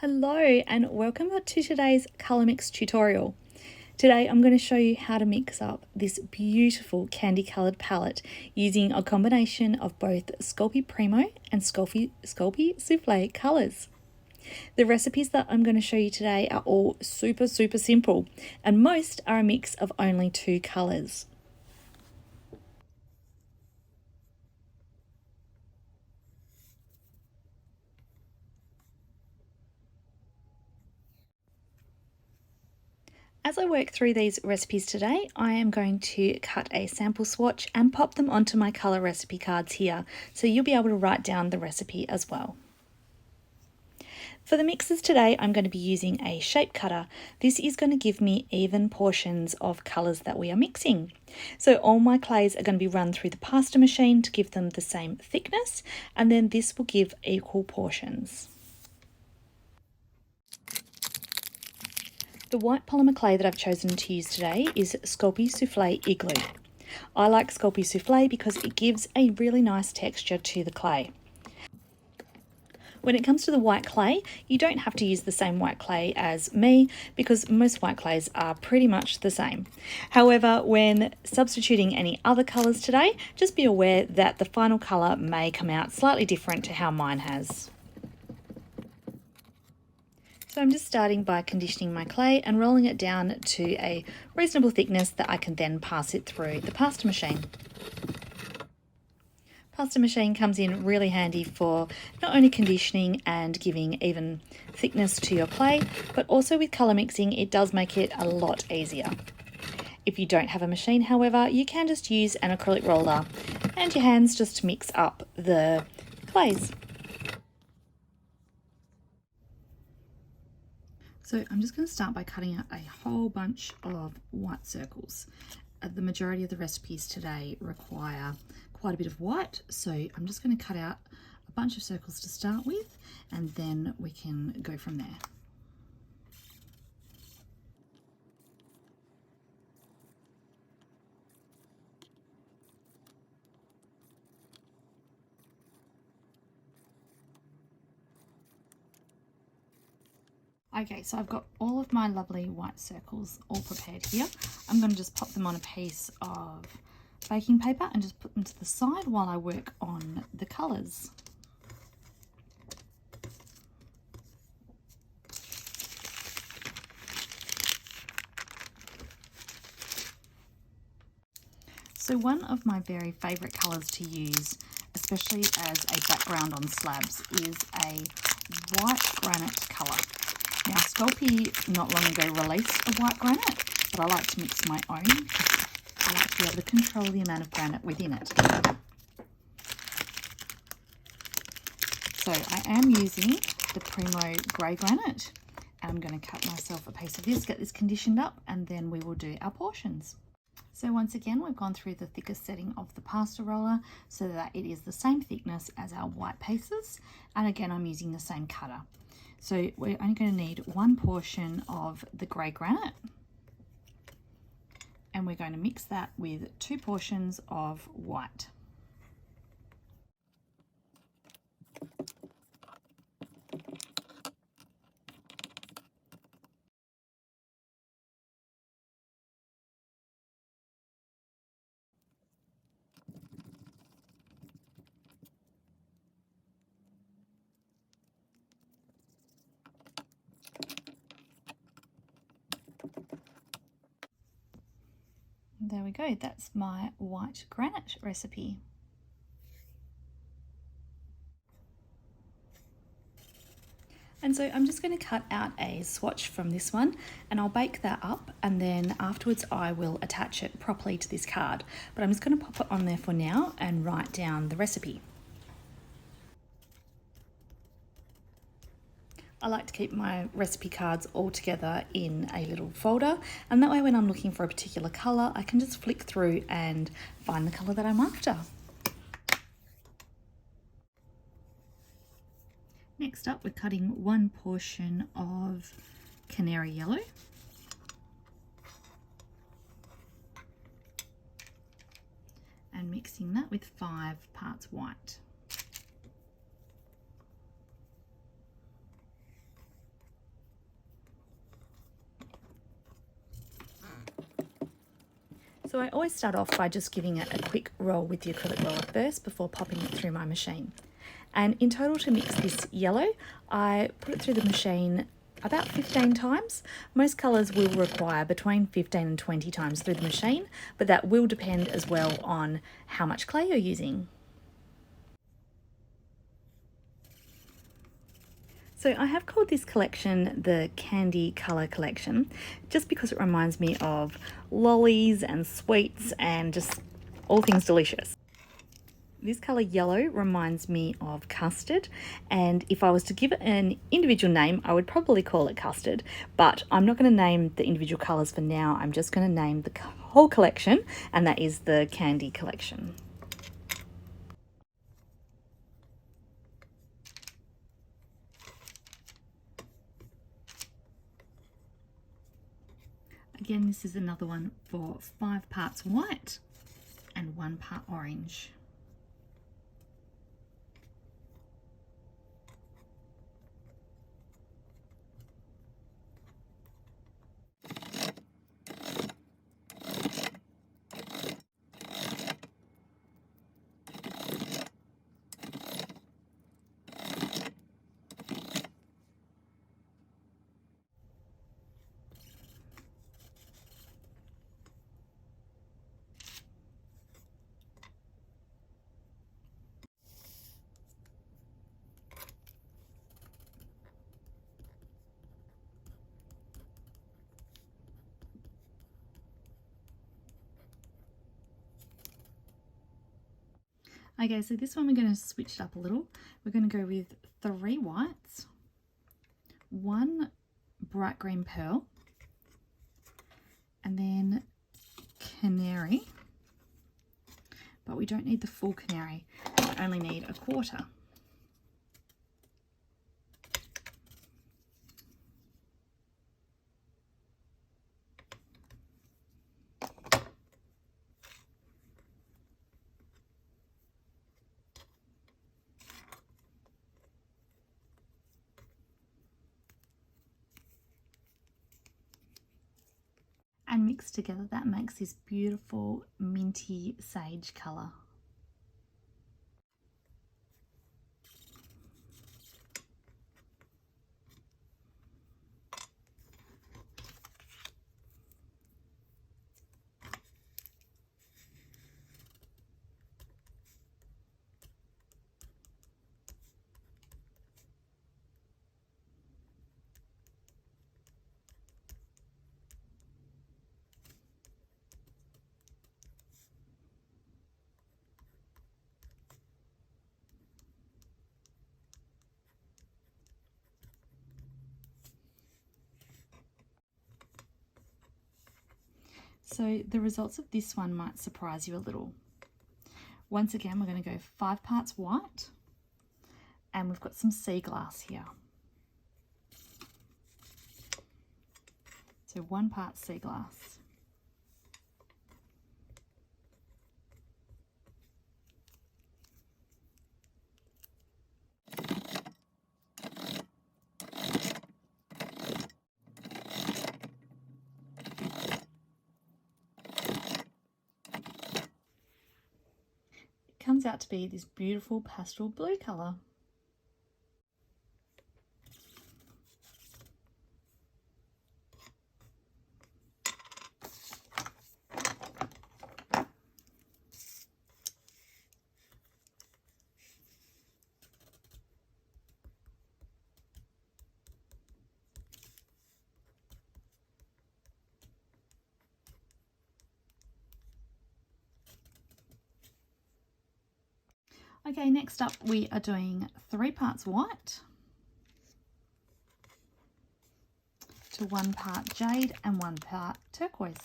Hello and welcome to today's colour mix tutorial. Today I'm going to show you how to mix up this beautiful candy coloured palette using a combination of both Sculpey Premo and Sculpey Souffle colours. The recipes that I'm going to show you today are all super simple, and most are a mix of only two colours. As I work through these recipes today, I am going to cut a sample swatch and pop them onto my colour recipe cards here, so you'll be able to write down the recipe as well. For the mixes today, I'm going to be using a shape cutter. This is going to give me even portions of colours that we are mixing. So all my clays are going to be run through the pasta machine to give them the same thickness, and then this will give equal portions. The white polymer clay that I've chosen to use today is Sculpey Souffle Igloo. I like Sculpey Souffle because it gives a really nice texture to the clay. When it comes to the white clay, you don't have to use the same white clay as me because most white clays are pretty much the same. However, when substituting any other colours today, just be aware that the final colour may come out slightly different to how mine has. So I'm just starting by conditioning my clay and rolling it down to a reasonable thickness that I can then pass it through the pasta machine. Pasta machine comes in really handy for not only conditioning and giving even thickness to your clay, but also with colour mixing it does make it a lot easier. If you don't have a machine, however, you can just use an acrylic roller and your hands just to mix up the clays. So I'm just going to start by cutting out a whole bunch of white circles. The majority of the recipes today require quite a bit of white, so I'm just going to cut out a bunch of circles to start with, and then we can go from there. Okay, so I've got all of my lovely white circles all prepared here. I'm going to just pop them on a piece of baking paper and just put them to the side while I work on the colours. So one of my very favourite colours to use, especially as a background on slabs, is a white granite colour. Now, Sculpey not long ago released a white granite, but I like to mix my own. I like to be able to control the amount of granite within it. So I am using the Premo grey granite, and I'm going to cut myself a piece of this, get this conditioned up, and then we will do our portions. So once again, we've gone through the thickest setting of the pasta roller so that it is the same thickness as our white pieces, and again I'm using the same cutter. So we're only going to need one portion of the grey granite, and we're going to mix that with 2 portions of white. There we go, that's my white granite recipe. And so I'm just going to cut out a swatch from this one and I'll bake that up, and then afterwards I will attach it properly to this card. But I'm just going to pop it on there for now and write down the recipe. I like to keep my recipe cards all together in a little folder, and that way when I'm looking for a particular colour I can just flick through and find the colour that I'm after. Next up, we're cutting one portion of canary yellow. And mixing that with 5 parts white. So I always start off by just giving it a quick roll with the acrylic roller first before popping it through my machine. And in total, to mix this yellow, I put it through the machine about 15 times. Most colours will require between 15 and 20 times through the machine, but that will depend as well on how much clay you're using. So I have called this collection the Candy Colour Collection, just because it reminds me of lollies and sweets and just all things delicious. This colour yellow reminds me of custard, and if I was to give it an individual name, I would probably call it custard, but I'm not going to name the individual colours for now. I'm just going to name the whole collection, and that is the Candy Collection. Again, this is another one for 5 parts white and 1 part orange. Okay, so this one we're going to switch it up a little. We're going to go with 3 whites, 1 bright green pearl, and then canary. But we don't need the full canary. We only need a quarter. And mixed together, that makes this beautiful minty sage colour. So the results of this one might surprise you a little. Once again, we're going to go 5 parts white, and we've got some sea glass here. So 1 part sea glass. Comes out to be this beautiful pastel blue colour. Okay, next up we are doing 3 parts white to 1 part jade and 1 part turquoise.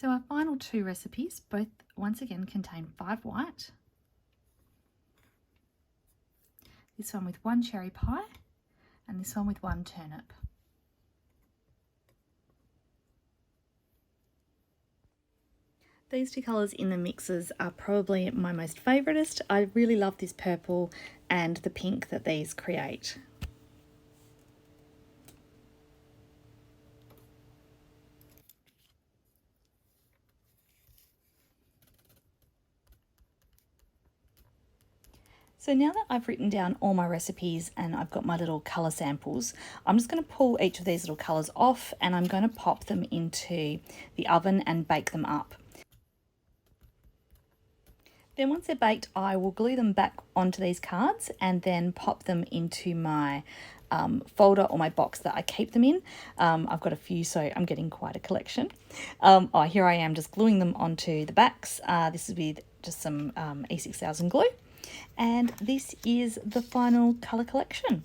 So our final two recipes both once again contain 5 white. This one with 1 cherry pie and this one with 1 turnip. These two colours in the mixes are probably my most favouriteest. I really love this purple and the pink that these create. So now that I've written down all my recipes and I've got my little colour samples, I'm just going to pull each of these little colours off and I'm going to pop them into the oven and bake them up. Then once they're baked, I will glue them back onto these cards and then pop them into my folder or my box that I keep them in. I've got a few, so I'm getting quite a collection. Here I am just gluing them onto the backs. This is with just some E6000 glue. And this is the final colour collection.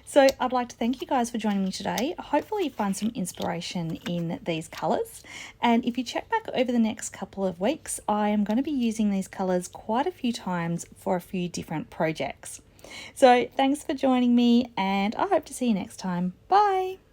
So I'd like to thank you guys for joining me today. Hopefully you find some inspiration in these colours. And if you check back over the next couple of weeks, I am going to be using these colours quite a few times for a few different projects. So thanks for joining me and I hope to see you next time. Bye!